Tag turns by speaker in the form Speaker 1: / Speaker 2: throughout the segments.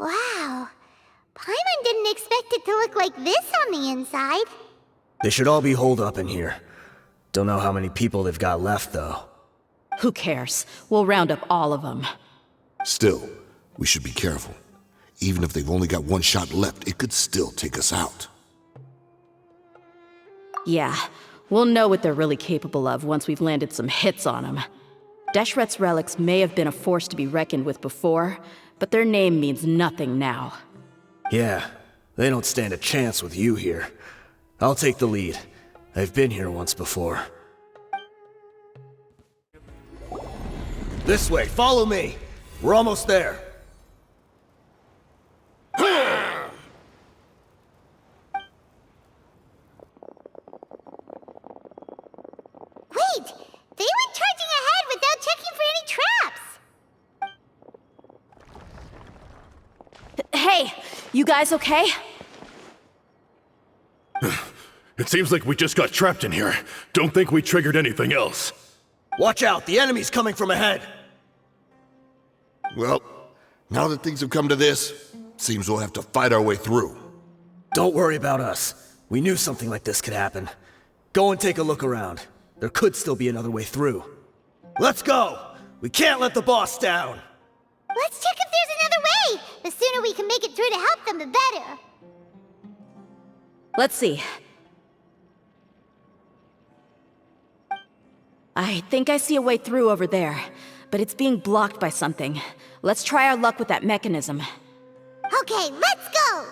Speaker 1: Wow. Paimon didn't expect it to look like this on the inside.
Speaker 2: They should all be holed up in here. Don't know how many people they've got left, though.
Speaker 3: Who cares? We'll round up all of them.
Speaker 4: Still, we should be careful. Even if they've only got one shot left, it could still take us out.
Speaker 3: Yeah, we'll know what they're really capable of once we've landed some hits on them. Deshret's relics may have been a force to be reckoned with before, but their name means nothing now.
Speaker 2: Yeah, they don't stand a chance with you here. I'll take the lead. I've been here once before. This way, follow me! We're almost there.
Speaker 1: Wait! They went charging ahead without checking for any traps!
Speaker 3: Hey, you guys okay?
Speaker 5: It seems like we just got trapped in here. Don't think we triggered anything else.
Speaker 2: Watch out, the enemy's coming from ahead!
Speaker 4: Well, now that things have come to this, seems we'll have to fight our way through.
Speaker 2: Don't worry about us. We knew something like this could happen. Go and take a look around. There could still be another way through. Let's go! We can't let the boss down!
Speaker 1: Let's check if there's another way! The sooner we can make it through to help them, the better.
Speaker 3: Let's see. I think I see a way through over there, but it's being blocked by something. Let's try our luck with that mechanism.
Speaker 1: Okay, let's go!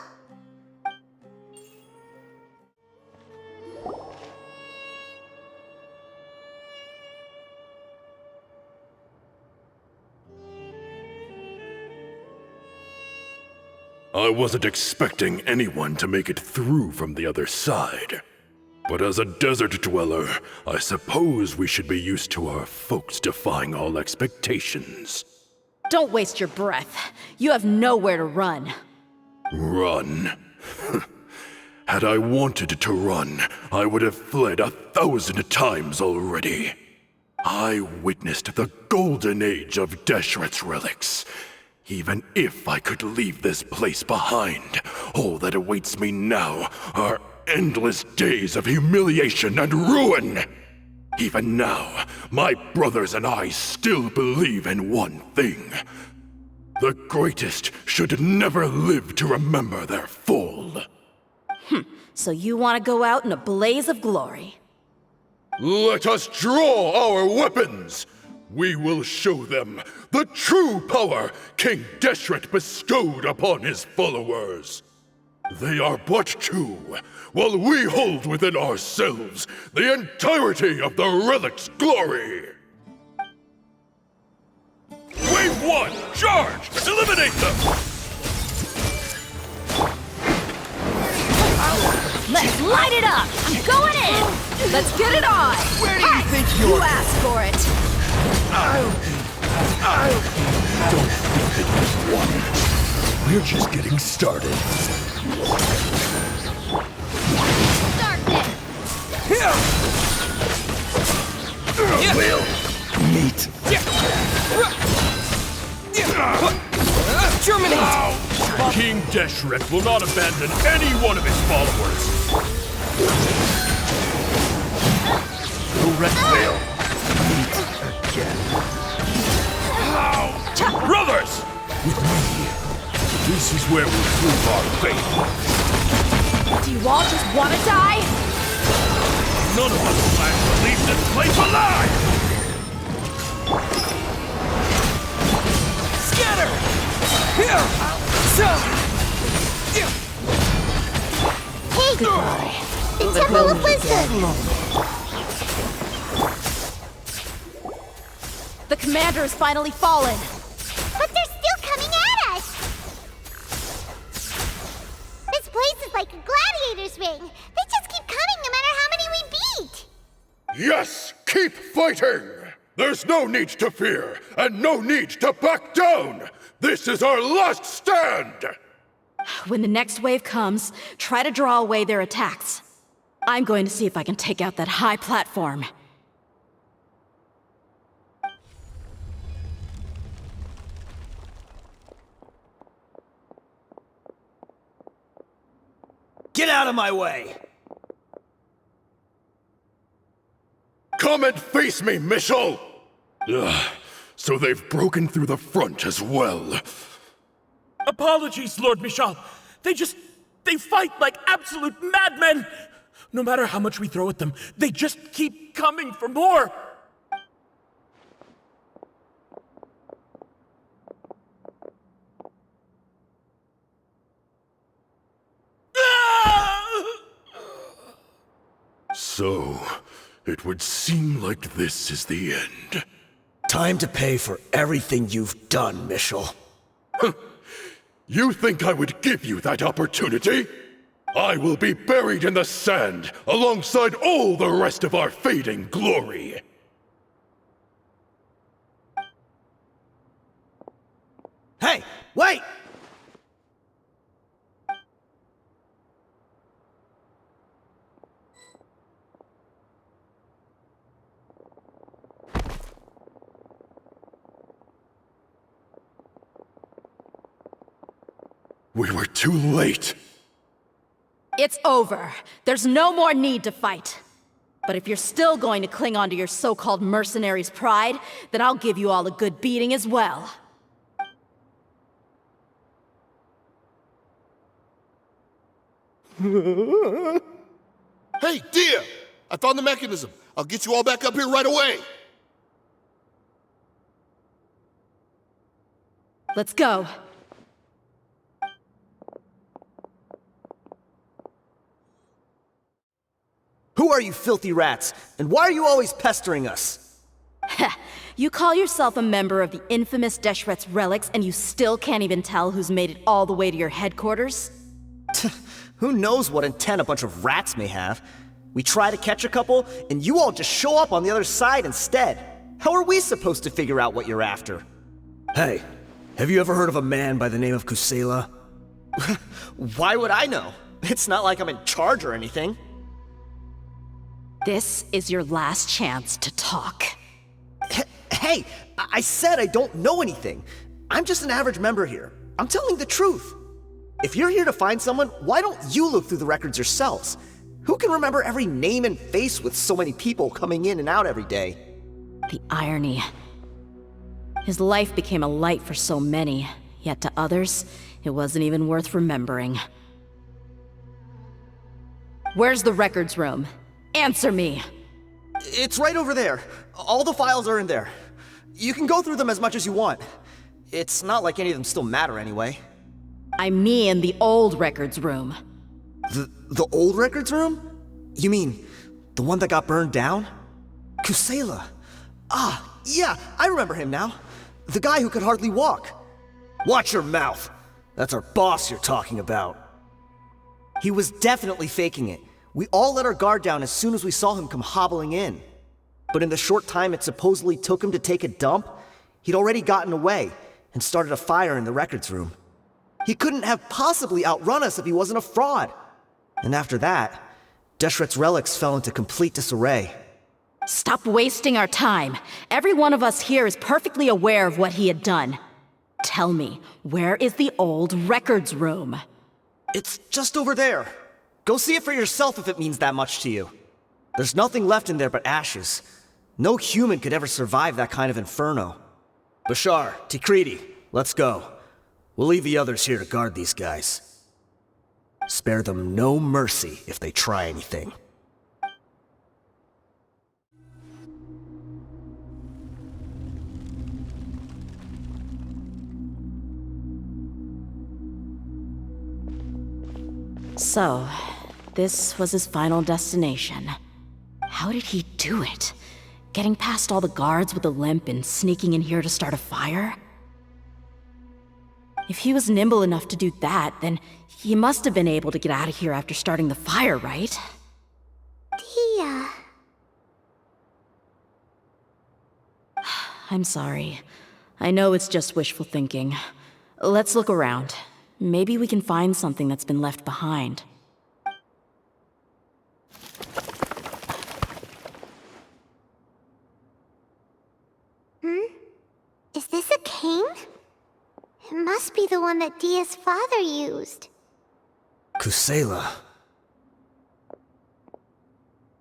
Speaker 5: I wasn't expecting anyone to make it through from the other side. But as a desert dweller, I suppose we should be used to our folks defying all expectations.
Speaker 3: Don't waste your breath. You have nowhere to run.
Speaker 5: Run? Had I wanted to run, I would have fled 1,000 times already. I witnessed the golden age of Deshret's relics. Even if I could leave this place behind, all that awaits me now are endless days of humiliation and ruin. Even now, my brothers and I still believe in one thing. The greatest should never live to remember their fall.
Speaker 3: So you want to go out in a blaze of glory?
Speaker 5: Let us draw our weapons! We will show them the true power King Deshret bestowed upon his followers. They are but two, while we hold within ourselves the entirety of the relic's glory. Wave 1, charge! Eliminate them!
Speaker 3: Let's light it up! I'm going in! Let's get it on!
Speaker 6: Where do you think you're...
Speaker 3: You asked for it!
Speaker 5: Don't think that you've won. We're just getting started.
Speaker 1: Darkness!
Speaker 5: We'll meet.
Speaker 6: Terminate!
Speaker 5: King Deshret will not abandon any one of his followers. The rest will meet again. Brothers! With me, this is where we prove our faith.
Speaker 3: Do you all just want to die?
Speaker 5: None of us plan to leave this place alive!
Speaker 6: Scatter! Here!
Speaker 1: Hey! The Temple of Wisdom!
Speaker 3: The commander has finally fallen.
Speaker 1: But they're still coming at us! This place is like a gladiator's ring. They just keep coming no matter how many we beat!
Speaker 5: Yes, keep fighting! There's no need to fear, and no need to back down! This is our last stand!
Speaker 3: When the next wave comes, try to draw away their attacks. I'm going to see if I can take out that high platform.
Speaker 2: Get out of my way!
Speaker 5: Come and face me, Michel! Ugh, so they've broken through the front as well.
Speaker 6: Apologies, Lord Michel. They fight like absolute madmen! No matter how much we throw at them, they just keep coming for more!
Speaker 5: So, it would seem like this is the end.
Speaker 2: Time to pay for everything you've done, Michel.
Speaker 5: You think I would give you that opportunity? I will be buried in the sand alongside all the rest of our fading glory.
Speaker 2: Hey, wait!
Speaker 5: We were too late.
Speaker 3: It's over. There's no more need to fight. But if you're still going to cling on to your so-called mercenary's pride, then I'll give you all a good beating as well.
Speaker 4: Hey, dear! I found the mechanism. I'll get you all back up here right away.
Speaker 3: Let's go.
Speaker 2: Who are you filthy rats? And why are you always pestering us?
Speaker 3: You call yourself a member of the infamous Deshret's relics, and you still can't even tell who's made it all the way to your headquarters?
Speaker 2: Who knows what intent a bunch of rats may have? We try to catch a couple, and you all just show up on the other side instead. How are we supposed to figure out what you're after? Hey, have you ever heard of a man by the name of Kusela? Why would I know? It's not like I'm in charge or anything.
Speaker 3: This is your last chance to talk.
Speaker 2: Hey, I said I don't know anything. I'm just an average member here. I'm telling the truth. If you're here to find someone, why don't you look through the records yourselves? Who can remember every name and face with so many people coming in and out every day?
Speaker 3: The irony. His life became a light for so many, yet to others, it wasn't even worth remembering. Where's the records room? Answer me!
Speaker 2: It's right over there. All the files are in there. You can go through them as much as you want. It's not like any of them still matter anyway.
Speaker 3: I mean the old records room.
Speaker 2: The old records room? You mean, the one that got burned down? Kusela. Ah, yeah, I remember him now. The guy who could hardly walk. Watch your mouth. That's our boss you're talking about. He was definitely faking it. We all let our guard down as soon as we saw him come hobbling in. But in the short time it supposedly took him to take a dump, he'd already gotten away and started a fire in the records room. He couldn't have possibly outrun us if he wasn't a fraud. And after that, Deshret's relics fell into complete disarray.
Speaker 3: Stop wasting our time. Every one of us here is perfectly aware of what he had done. Tell me, where is the old records room?
Speaker 2: It's just over there. Go see it for yourself if it means that much to you. There's nothing left in there but ashes. No human could ever survive that kind of inferno. Bashar, Tikriti, let's go. We'll leave the others here to guard these guys. Spare them no mercy if they try anything.
Speaker 3: So, this was his final destination. How did he do it? Getting past all the guards with a limp and sneaking in here to start a fire? If he was nimble enough to do that, then he must have been able to get out of here after starting the fire, right?
Speaker 1: Tia.
Speaker 3: I'm sorry. I know it's just wishful thinking. Let's look around. Maybe we can find something that's been left behind.
Speaker 1: Is this a cane? It must be the one that Dia's father used.
Speaker 2: Kusela.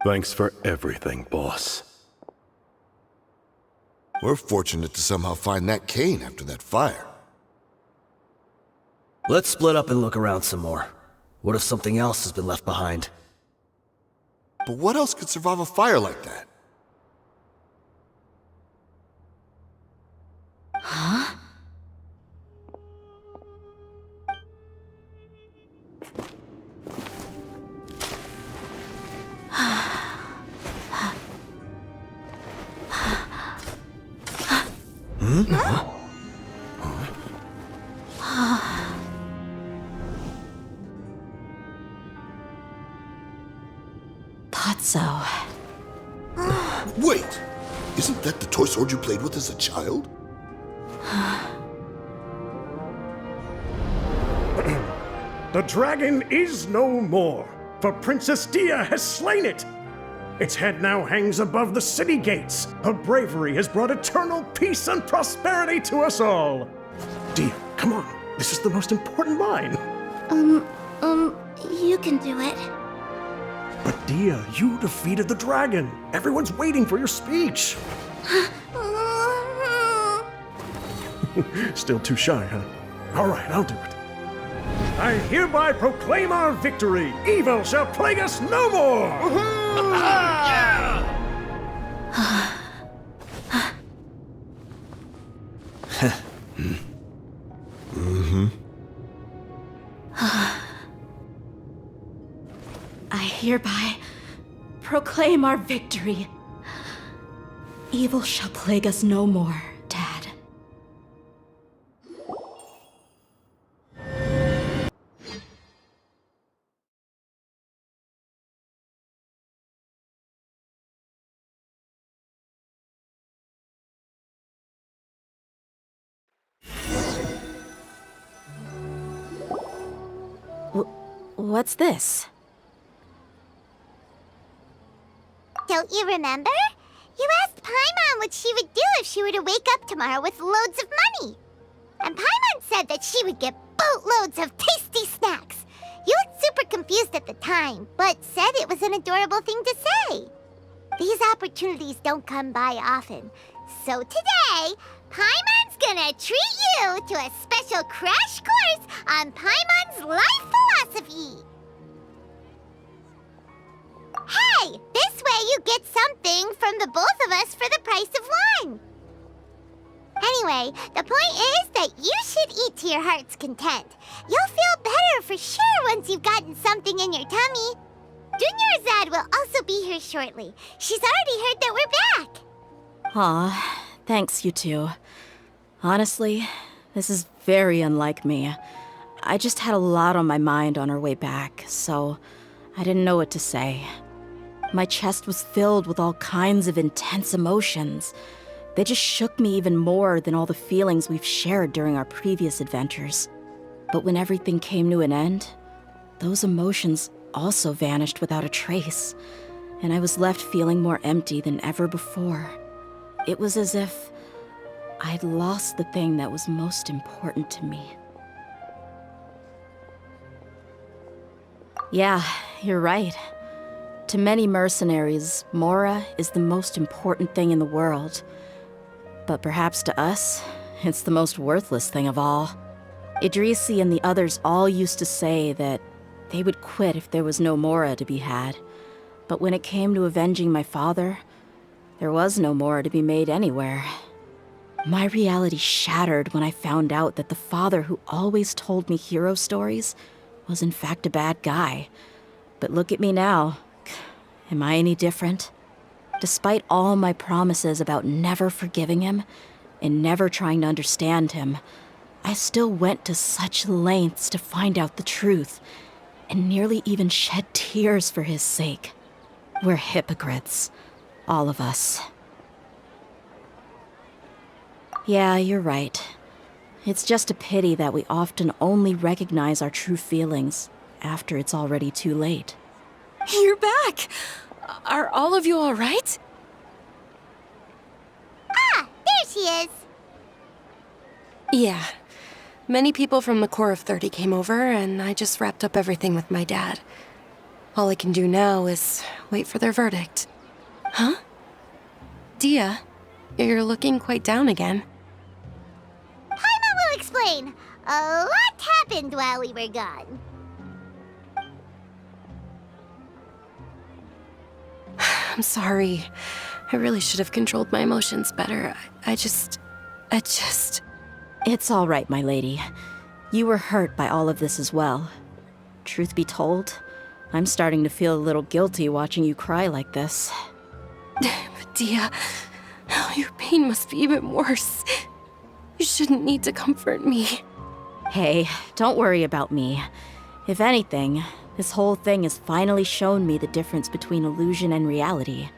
Speaker 5: Thanks for everything, boss.
Speaker 4: We're fortunate to somehow find that cane after that fire.
Speaker 2: Let's split up and look around some more. What if something else has been left behind?
Speaker 4: But what else could survive a fire like that?
Speaker 3: Potso.
Speaker 4: Wait! Isn't that the toy sword you played with as a child?
Speaker 7: The dragon is no more, for Princess Dia has slain it. Its head now hangs above the city gates. Her bravery has brought eternal peace and prosperity to us all. Dia, come on. This is the most important line.
Speaker 1: You can do it.
Speaker 7: But Dia, you defeated the dragon. Everyone's waiting for your speech. Still too shy, huh? All right, I'll do it. I hereby proclaim our victory. Evil shall plague us no more.
Speaker 3: I hereby proclaim our victory. Evil shall plague us no more, Dad. What's this?
Speaker 1: Don't you remember? You asked Paimon what she would do if she were to wake up tomorrow with loads of money. And Paimon said that she would get boatloads of tasty snacks. You looked super confused at the time, but said it was an adorable thing to say. These opportunities don't come by often. So today, Paimon's gonna treat you to a special crash course on Paimon's life philosophy. Hey, this way you get something from the both of us for the price of one. Anyway, the point is that you should eat to your heart's content. You'll feel better for sure once you've gotten something in your tummy. Dunyarzad will also be here shortly. She's already heard that we're back.
Speaker 3: Aw, thanks, you two. Honestly, this is very unlike me. I just had a lot on my mind on our way back, so I didn't know what to say. My chest was filled with all kinds of intense emotions. They just shook me even more than all the feelings we've shared during our previous adventures. But when everything came to an end, those emotions also vanished without a trace, and I was left feeling more empty than ever before. It was as if I'd lost the thing that was most important to me. Yeah, you're right. To many mercenaries, Mora is the most important thing in the world. But perhaps to us, it's the most worthless thing of all. Idrisi and the others all used to say that they would quit if there was no Mora to be had. But when it came to avenging my father, there was no Mora to be made anywhere. My reality shattered when I found out that the father who always told me hero stories was in fact a bad guy. But look at me now. Am I any different? Despite all my promises about never forgiving him and never trying to understand him, I still went to such lengths to find out the truth, and nearly even shed tears for his sake. We're hypocrites, all of us. Yeah, you're right. It's just a pity that we often only recognize our true feelings after it's already too late.
Speaker 8: You're back! Are all of you all right?
Speaker 1: Ah, there she is.
Speaker 8: Yeah. Many people from the Corps of 30 came over, and I just wrapped up everything with my dad. All I can do now is wait for their verdict. Huh? Dia, you're looking quite down again.
Speaker 1: Paimon will explain. A lot happened while we were gone.
Speaker 8: I'm sorry. I really should have controlled my emotions better. I just...
Speaker 3: It's all right, my lady. You were hurt by all of this as well. Truth be told, I'm starting to feel a little guilty watching you cry like this.
Speaker 8: But Dia, your pain must be even worse. You shouldn't need to comfort me.
Speaker 3: Hey, don't worry about me. If anything, this whole thing has finally shown me the difference between illusion and reality.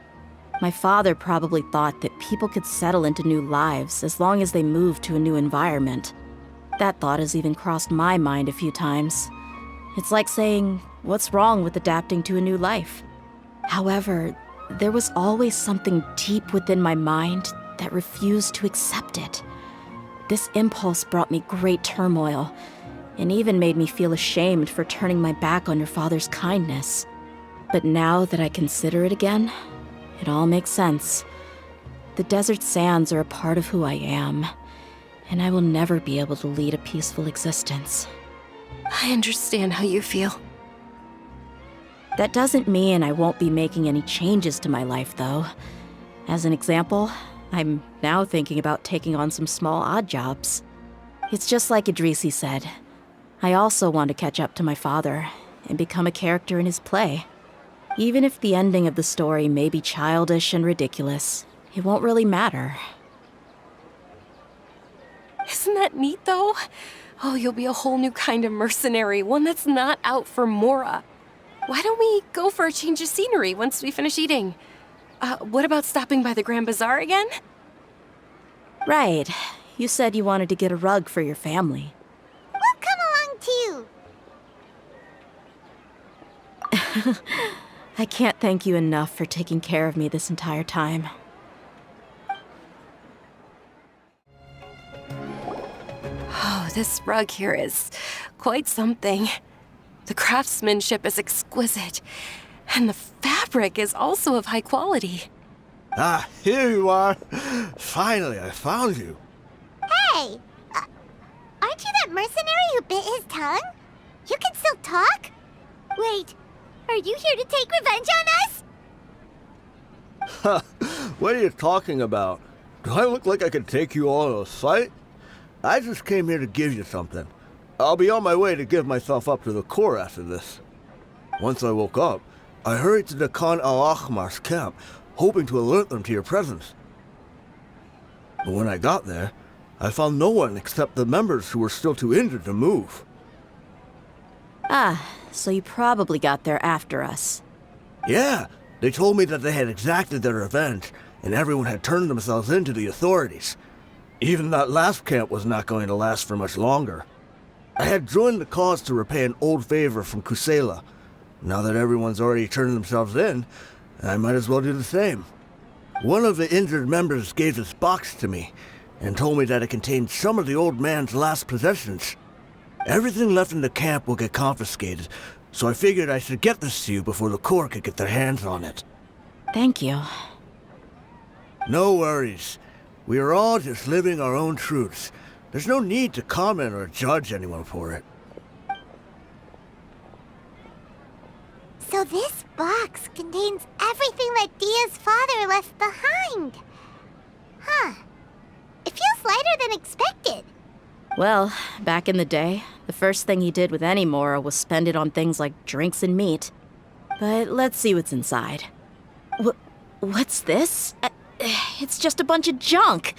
Speaker 3: My father probably thought that people could settle into new lives as long as they moved to a new environment. That thought has even crossed my mind a few times. It's like saying, what's wrong with adapting to a new life? However, there was always something deep within my mind that refused to accept it. This impulse brought me great turmoil, and even made me feel ashamed for turning my back on your father's kindness. But now that I consider it again, it all makes sense. The desert sands are a part of who I am, and I will never be able to lead a peaceful existence.
Speaker 8: I understand how you feel.
Speaker 3: That doesn't mean I won't be making any changes to my life, though. As an example, I'm now thinking about taking on some small odd jobs. It's just like Idrisi said. I also want to catch up to my father and become a character in his play. Even if the ending of the story may be childish and ridiculous, it won't really matter.
Speaker 8: Isn't that neat, though? Oh, you'll be a whole new kind of mercenary, one that's not out for Mora. Why don't we go for a change of scenery once we finish eating? What about stopping by the Grand Bazaar again?
Speaker 3: Right. You said you wanted to get a rug for your family.
Speaker 1: We'll come along too.
Speaker 3: I can't thank you enough for taking care of me this entire time.
Speaker 8: Oh, this rug here is quite something. The craftsmanship is exquisite, and the fabric is also of high quality.
Speaker 2: Ah, here you are. Finally, I found you.
Speaker 1: Hey! Aren't you that mercenary who bit his tongue? You can still talk? Wait, are you here to take revenge on us?
Speaker 9: What are you talking about? Do I look like I could take you all in a fight? I just came here to give you something. I'll be on my way to give myself up to the Corps after this. Once I woke up, I hurried to the Khan al-Ahmar's camp, hoping to alert them to your presence. But when I got there, I found no one except the members who were still too injured to move.
Speaker 3: Ah, so you probably got there after us.
Speaker 9: Yeah, they told me that they had exacted their revenge, and everyone had turned themselves in to the authorities. Even that last camp was not going to last for much longer. I had joined the cause to repay an old favor from Kusela. Now that everyone's already turned themselves in, I might as well do the same. One of the injured members gave this box to me, and told me that it contained some of the old man's last possessions. Everything left in the camp will get confiscated, so I figured I should get this to you before the Corps could get their hands on it.
Speaker 3: Thank you.
Speaker 9: No worries. We are all just living our own truths. There's no need to comment or judge anyone for it.
Speaker 1: So this box contains everything that Dia's father left behind. Huh. It feels lighter than expected.
Speaker 3: Well, back in the day, the first thing he did with any Mora was spend it on things like drinks and meat. But let's see what's inside. What's this? It's just a bunch of junk.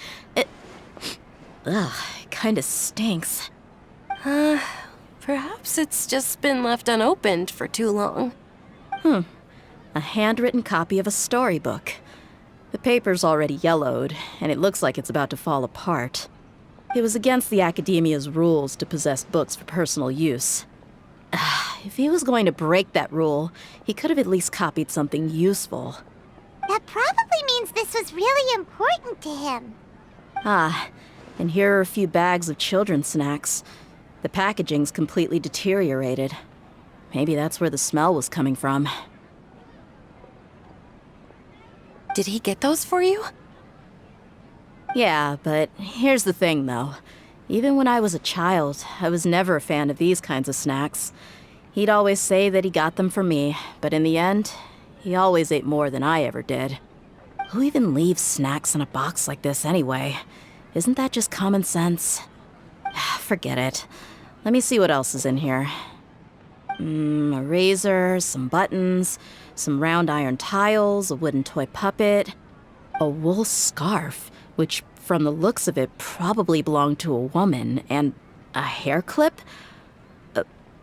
Speaker 3: Ugh, it kinda stinks.
Speaker 8: Perhaps it's just been left unopened for too long.
Speaker 3: A handwritten copy of a storybook. The paper's already yellowed, and it looks like it's about to fall apart. It was against the Academia's rules to possess books for personal use. If he was going to break that rule, he could have at least copied something useful.
Speaker 1: That probably means this was really important to him.
Speaker 3: Ah, and here are a few bags of children's snacks. The packaging's completely deteriorated. Maybe that's where the smell was coming from.
Speaker 8: Did he get those for you?
Speaker 3: Yeah, but here's the thing, though. Even when I was a child, I was never a fan of these kinds of snacks. He'd always say that he got them for me, but in the end, he always ate more than I ever did. Who even leaves snacks in a box like this anyway? Isn't that just common sense? Forget it. Let me see what else is in here. A razor, some buttons, some round iron tiles, a wooden toy puppet, a wool scarf, which from the looks of it probably belonged to a woman, and a hair clip?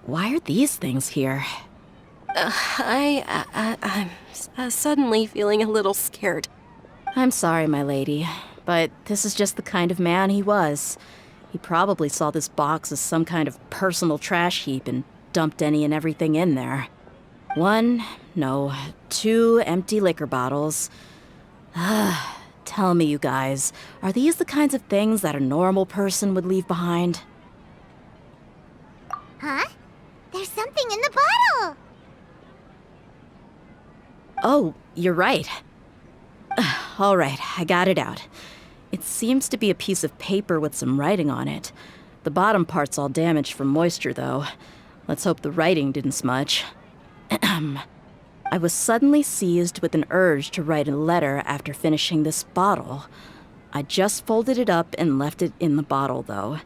Speaker 3: Why are these things here?
Speaker 8: I'm suddenly feeling a little scared.
Speaker 3: I'm sorry, my lady, but this is just the kind of man he was. He probably saw this box as some kind of personal trash heap and dumped any and everything in there. 2 empty liquor bottles. Tell me, you guys, are these the kinds of things that a normal person would leave behind?
Speaker 1: Huh? There's something in the bottle!
Speaker 3: Oh, you're right. All right, I got it out. It seems to be a piece of paper with some writing on it. The bottom part's all damaged from moisture, though. Let's hope the writing didn't smudge. I was suddenly seized with an urge to write a letter after finishing this bottle. I just folded it up and left it in the bottle, though.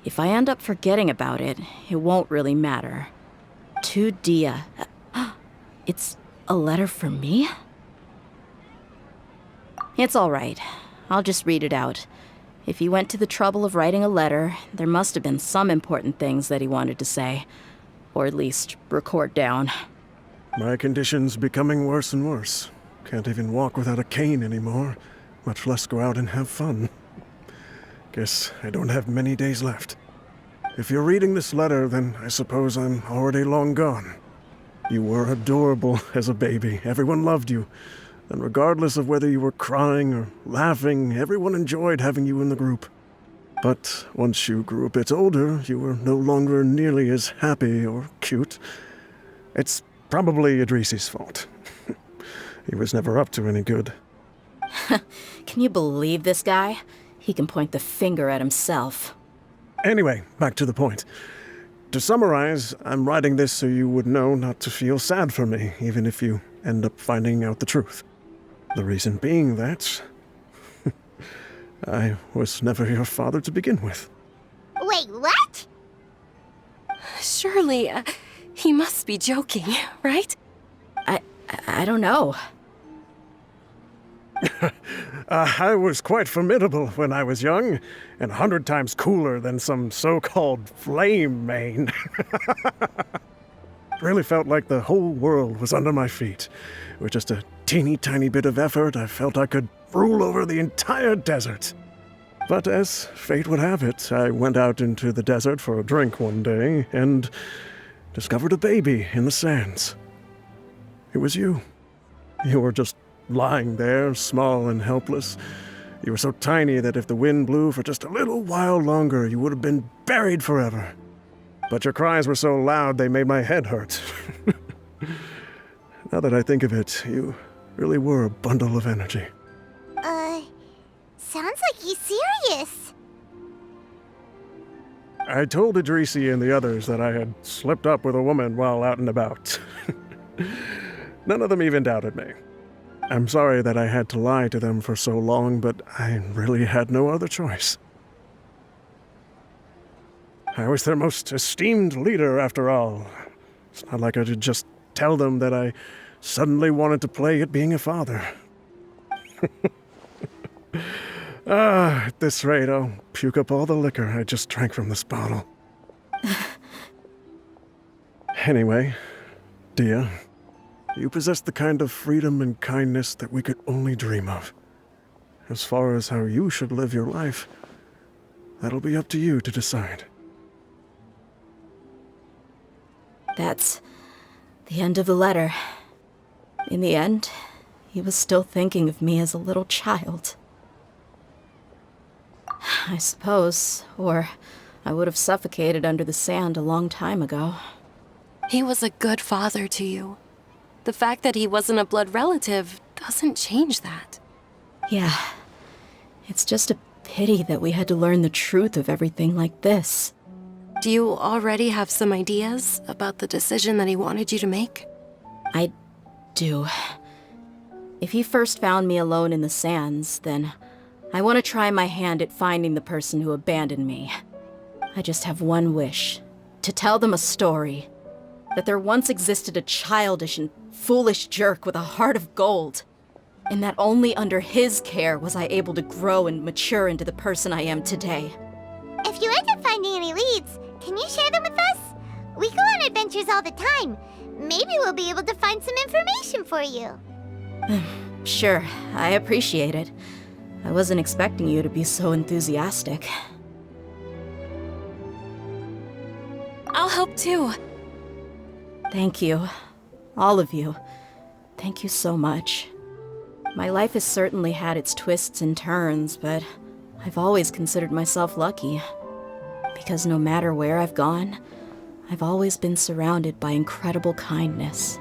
Speaker 3: If I end up forgetting about it, it won't really matter. To Dia. It's a letter for me? It's all right. I'll just read it out. If he went to the trouble of writing a letter, there must have been some important things that he wanted to say. Or at least record down.
Speaker 7: My condition's becoming worse and worse. Can't even walk without a cane anymore, much less go out and have fun. Guess I don't have many days left. If you're reading this letter, then I suppose I'm already long gone. You were adorable as a baby. Everyone loved you. And regardless of whether you were crying or laughing, everyone enjoyed having you in the group. But once you grew a bit older, you were no longer nearly as happy or cute. It's probably Idrisi's fault. He was never up to any good.
Speaker 3: Can you believe this guy? He can point the finger at himself.
Speaker 7: Anyway, back to the point. To summarize, I'm writing this so you would know not to feel sad for me, even if you end up finding out the truth. The reason being that I was never your father to begin with.
Speaker 1: Wait, what?
Speaker 8: Surely, he must be joking, right?
Speaker 3: I don't know.
Speaker 7: I was quite formidable when I was young, and 100 times cooler than some so-called flame main. Really felt like the whole world was under my feet. With just a teeny tiny bit of effort, I felt I could rule over the entire desert. But as fate would have it, I went out into the desert for a drink one day and discovered a baby in the sands. It was you. You were just lying there, small and helpless. You were so tiny that if the wind blew for just a little while longer, you would have been buried forever. But your cries were so loud they made my head hurt. Now that I think of it, you really were a bundle of energy.
Speaker 1: Sounds like he's serious.
Speaker 7: I told Idrisi and the others that I had slipped up with a woman while out and about. None of them even doubted me. I'm sorry that I had to lie to them for so long, but I really had no other choice. I was their most esteemed leader, after all. It's not like I could just tell them that I suddenly wanted to play at being a father. At this rate, I'll puke up all the liquor I just drank from this bottle. Anyway, Dia, you possess the kind of freedom and kindness that we could only dream of. As far as how you should live your life, that'll be up to you to decide.
Speaker 3: That's the end of the letter. In the end, he was still thinking of me as a little child. I suppose, or I would have suffocated under the sand a long time ago.
Speaker 8: He was a good father to you. The fact that he wasn't a blood relative doesn't change that.
Speaker 3: Yeah. It's just a pity that we had to learn the truth of everything like this.
Speaker 8: Do you already have some ideas about the decision that he wanted you to make?
Speaker 3: I do. If he first found me alone in the sands, then I want to try my hand at finding the person who abandoned me. I just have one wish. To tell them a story. That there once existed a childish and foolish jerk with a heart of gold. And that only under his care was I able to grow and mature into the person I am today.
Speaker 1: If you end up finding any leads, can you share them with us? We go on adventures all the time. Maybe we'll be able to find some information for you.
Speaker 3: Sure, I appreciate it. I wasn't expecting you to be so enthusiastic.
Speaker 8: I'll help too.
Speaker 3: Thank you. All of you. Thank you so much. My life has certainly had its twists and turns, but I've always considered myself lucky. Because no matter where I've gone, I've always been surrounded by incredible kindness.